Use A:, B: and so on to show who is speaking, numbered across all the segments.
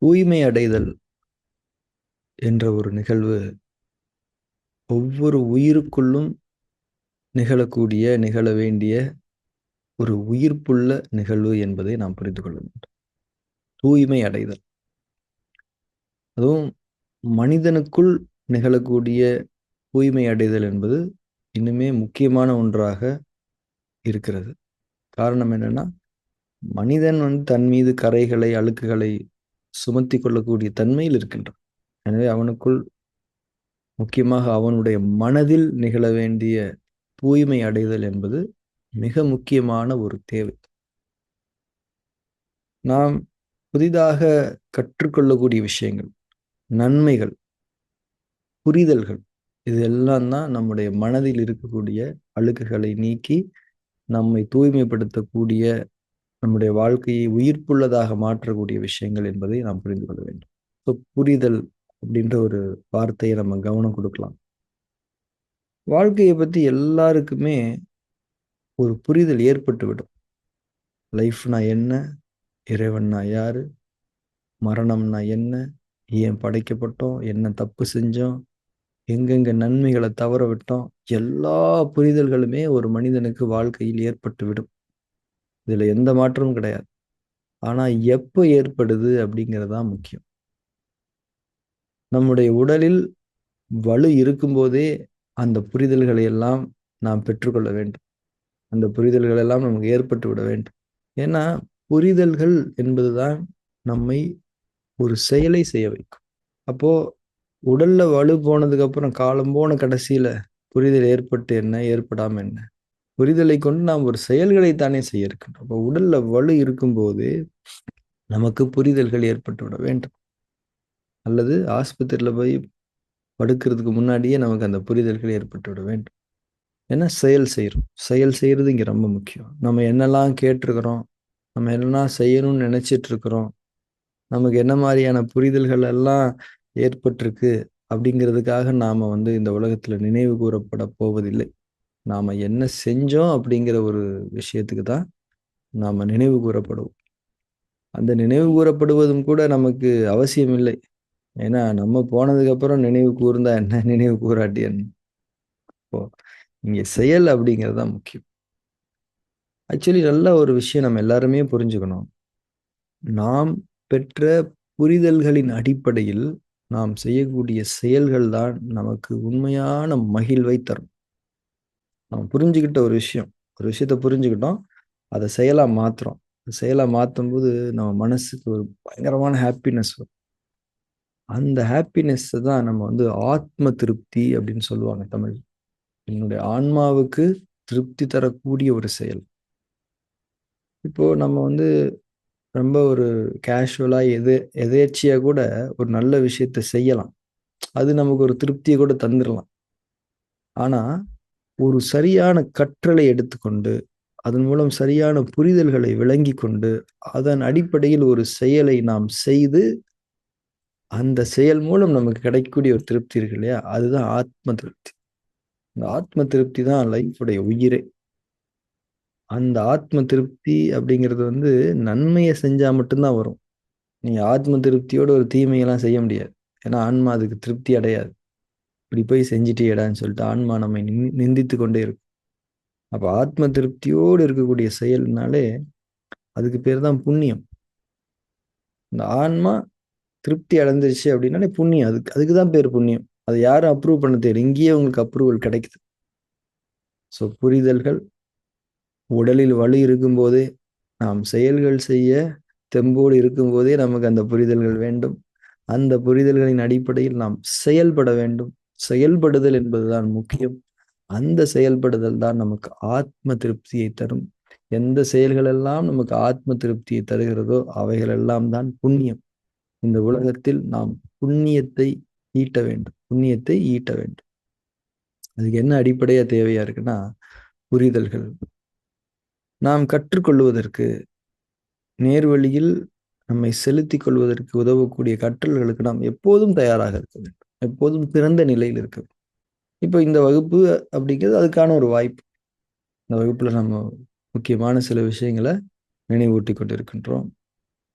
A: தூய்மை அடைதல் என்ற ஒரு நிகழ்வு ஒவ்வொரு உயிருக்குள்ளும் நிகழ வேண்டிய ஒரு உயிர்ப்புள்ள நிகழ்வு என்பதை நாம் புரிந்து கொள்ள வேண்டும். தூய்மை அடைதல், அதுவும் மனிதனுக்குள் நிகழக்கூடிய தூய்மை அடைதல் என்பது இன்னுமே முக்கியமான ஒன்றாக இருக்கிறது. காரணம் என்னன்னா, மனிதன் தன் மீது கரைகளை, அழுக்குகளை சுமத்தி கொள்ளக்கூடிய தன்மையில் இருக்கின்றான். எனவே அவனுக்குள் முக்கியமாக அவனுடைய மனதில் நிகழ வேண்டிய தூய்மை அடைதல் என்பது மிக முக்கியமான ஒரு தேவை. நாம் புதிதாக கற்றுக்கொள்ளக்கூடிய விஷயங்கள், நன்மைகள், புரிதல்கள், இது எல்லாம் தான் நம்முடைய மனதில் இருக்கக்கூடிய அழுக்குகளை நீக்கி நம்மை தூய்மைப்படுத்தக்கூடிய, நம்முடைய வாழ்க்கையை உயிர்ப்புள்ளதாக மாற்றக்கூடிய விஷயங்கள் என்பதை நாம் புரிந்து கொள்ள வேண்டும். புரிதல் அப்படின்ற ஒரு வார்த்தையை நம்ம கவனம் கொடுக்கலாம். வாழ்க்கையை பற்றி எல்லாருக்குமே ஒரு புரிதல் ஏற்பட்டுவிடும். லைஃப்னா என்ன, இறைவன்னா யாரு, மரணம்னா என்ன, ஏன் படைக்கப்பட்டோம், என்ன தப்பு செஞ்சோம், எங்கெங்க நன்மைகளை தவற விட்டோம், எல்லா புரிதல்களுமே ஒரு மனிதனுக்கு வாழ்க்கையில் ஏற்பட்டு விடும். இதுல எந்த மாற்றமும் கிடையாது. ஆனா எப்போ ஏற்படுது அப்படிங்கிறது தான் முக்கியம். நம்முடைய உடலில் வலு இருக்கும்போதே அந்த புரிதல்களை எல்லாம் நாம் பெற்றுக்கொள்ள வேண்டும். அந்த புரிதல்கள் எல்லாம் நமக்கு ஏற்பட்டு விட வேண்டும். ஏன்னா புரிதல்கள் என்பதுதான் நம்மை ஒரு செயலை செய்ய வைக்கும். அப்போ உடல்ல வலு போனதுக்கு அப்புறம் காலம் போன கடைசியில புரிதல் ஏற்பட்டு என்ன, ஏற்படாம என்ன, புரிதலை கொண்டு நாம் ஒரு செயல்களை தானே செய்ய இருக்கின்றோம். அப்போ உடல்ல வலு இருக்கும்போது நமக்கு புரிதல்கள் ஏற்பட்டு விட வேண்டும். அல்லது ஆஸ்பத்திரியில் போய் படுக்கிறதுக்கு முன்னாடியே நமக்கு அந்த புரிதல்கள் ஏற்பட்டு விட வேண்டும். ஏன்னா செயல் செய்கிறோம். செயல் செய்கிறது இங்கே ரொம்ப முக்கியம். நம்ம என்னெல்லாம் கேட்டிருக்கிறோம், நம்ம என்னெல்லாம் செய்யணும்னு நினைச்சிட்டு இருக்கிறோம், நமக்கு என்ன மாதிரியான புரிதல்கள் எல்லாம் ஏற்பட்டிருக்கு அப்படிங்கிறதுக்காக நாம் இந்த உலகத்தில் நினைவு கூறப்பட போவதில்லை. நாம் என்ன செஞ்சோம் அப்படிங்கிற ஒரு விஷயத்துக்கு தான் நாம் நினைவு கூறப்படுவோம். அந்த நினைவு கூறப்படுவதும் கூட நமக்கு அவசியம் இல்லை. ஏன்னா நம்ம போனதுக்கப்புறம் நினைவு கூர்ந்தா என்ன, நினைவு கூறாட்டி என்ன. இப்போ இங்கே செயல் அப்படிங்கிறது தான் முக்கியம். ஆக்சுவலி நல்ல ஒரு விஷயம் நம்ம எல்லாருமே புரிஞ்சுக்கணும். நாம் பெற்ற புரிதல்களின் அடிப்படையில் நாம் செய்யக்கூடிய செயல்கள் தான் நமக்கு உண்மையான மகிழ்வை தரும். நம்ம புரிஞ்சுக்கிட்ட ஒரு விஷயத்தை புரிஞ்சுக்கிட்டோம், அதை செயலா மாத்துறோம். செயலா மாற்றும் போது நம்ம மனசுக்கு ஒரு பயங்கரமான ஹாப்பினஸ் வரும். அந்த ஹாப்பினஸ் தான் நம்ம ஆத்ம திருப்தி அப்படின்னு சொல்லுவாங்க தமிழ். என்னுடைய ஆன்மாவுக்கு திருப்தி தரக்கூடிய ஒரு செயல். இப்போ நம்ம ரொம்ப ஒரு கேஷுவலா எதேர்ச்சியா கூட ஒரு நல்ல விஷயத்தை செய்யலாம். அது நமக்கு ஒரு திருப்தியை கூட தந்துடலாம். ஆனா ஒரு சரியான கற்றலை எடுத்துக்கொண்டு, அதன் மூலம் சரியான புரிதல்களை விளங்கி கொண்டு, அதன் அடிப்படையில் ஒரு செயலை நாம் செய்து, அந்த செயல் மூலம் நமக்கு கிடைக்கக்கூடிய ஒரு திருப்தி இருக்கு இல்லையா, அதுதான் ஆத்ம திருப்தி. இந்த ஆத்ம திருப்தி தான் லைஃபுடைய உயிரே. அந்த ஆத்ம திருப்தி அப்படிங்கிறது நன்மையை செஞ்சா மட்டும்தான் வரும். நீங்க ஆத்ம திருப்தியோட ஒரு தீமையெல்லாம் செய்ய முடியாது. ஏன்னா ஆன்மா அதுக்கு திருப்தி அடையாது. இப்படி போய் செஞ்சுட்டியேடான்னு சொல்லிட்டு ஆன்மா நம்மை நிந்தித்து கொண்டே இருக்கும். அப்ப ஆத்ம திருப்தியோடு இருக்கக்கூடிய செயல்னாலே அதுக்கு பேர் தான் புண்ணியம். இந்த ஆன்மா திருப்தி அடைஞ்சிருச்சு அப்படின்னாலே புண்ணியம். அதுக்கு தான் பேர் புண்ணியம். அதை யாரும் அப்ரூவ் பண்ண தேவையில்லை. இங்கேயே உங்களுக்கு அப்ரூவல் கிடைக்குது. ஸோ புரிதல்கள் உடலில் வலு இருக்கும்போதே, நாம் செயல்கள் செய்ய தெம்போடு இருக்கும்போதே நமக்கு அந்த புரிதல்கள் வேண்டும். அந்த புரிதல்களின் அடிப்படையில் நாம் செயல்பட வேண்டும். செயல்படுதல் என்பதுதான் முக்கியம். அந்த செயல்படுதல் தான் நமக்கு ஆத்ம திருப்தியை தரும். எந்த செயல்கள் எல்லாம் நமக்கு ஆத்ம திருப்தியை தருகிறதோ அவைகள் எல்லாம் தான் புண்ணியம். இந்த உலகத்தில் நாம் புண்ணியத்தை ஈட்ட வேண்டும். புண்ணியத்தை ஈட்ட வேண்டும். அதுக்கு என்ன அடிப்படையா தேவையா இருக்குன்னா, புரிதல்கள். நாம் கற்றுக்கொள்வதற்கு, நேர்வழியில் நம்மை செலுத்திக் கொள்வதற்கு உதவக்கூடிய கற்றல்களுக்கு நாம் எப்போதும் தயாராக இருக்க வேண்டும். எப்போதும் திறந்த நிலையில் இருக்க வேண்டும். இப்போ இந்த வகுப்பு அப்படிங்கிறது அதுக்கான ஒரு வாய்ப்பு. இந்த வகுப்புல நம்ம முக்கியமான சில விஷயங்களை நினைவூட்டி கொண்டிருக்கின்றோம்.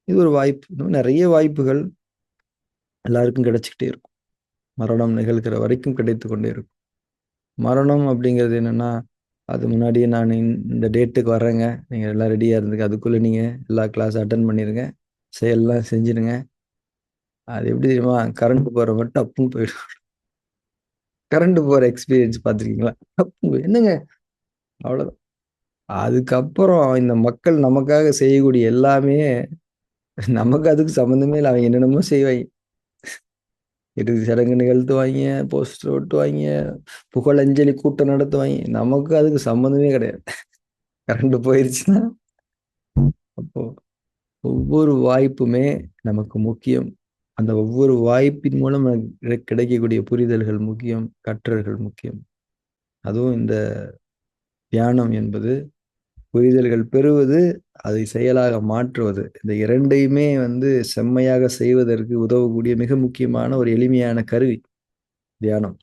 A: இது ஒரு வாய்ப்பு. இன்னும் நிறைய வாய்ப்புகள் எல்லாருக்கும் கிடைச்சிக்கிட்டே இருக்கும். மரணம் நிகழ்கிற வரைக்கும் கிடைத்து கொண்டே இருக்கும். மரணம் அப்படிங்கிறது என்னன்னா, அது முன்னாடியே நான் இந்த டேட்டுக்கு வர்றேங்க. நீங்க எல்லாம் ரெடியா இருந்துங்க. அதுக்குள்ள நீங்க எல்லா கிளாஸ் அட்டெண்ட் பண்ணிருங்க. செயல்லாம் செஞ்சுருங்க. அது எப்படி தெரியுமா? கரண்ட் போறப்ப டப்புன்னு போயிடும். கரண்ட் போற எக்ஸ்பீரியன்ஸ் பார்த்துருக்கீங்களா? டப்புன்னு என்னங்க அவ்வளோதான். அதுக்கப்புறம் இந்த மக்கள் நமக்காக செய்யக்கூடிய எல்லாமே நமக்கு அதுக்கு சம்மந்தமே இல்ல. அவங்க என்னென்னமோ செய்வாய்ங்க. இறுதி சடங்கு நிகழ்த்துவாய்ங்க, போஸ்டர் ஒட்டுவாய்ங்க, புகழஞ்சலி கூட்டம் நடத்துவாய்ங்க. நமக்கு அதுக்கு சம்மந்தமே கிடையாது. கரண்ட் போயிருச்சுன்னா, அப்போ ஒவ்வொரு வாய்ப்புமே நமக்கு முக்கியம். அந்த ஒவ்வொரு வாய்ப்பின் மூலம் நமக்கு கிடைக்கக்கூடிய புரிதல்கள் முக்கியம், கற்றல்கள் முக்கியம். அதுவும் இந்த தியானம் என்பது புரிதல்கள் பெறுவது, அதை செயலாக மாற்றுவது. இந்த 2யுமே செம்மையாக செய்வதற்கு உதவக்கூடிய மிக முக்கியமான ஒரு எளிமையான கருவி தியானம்.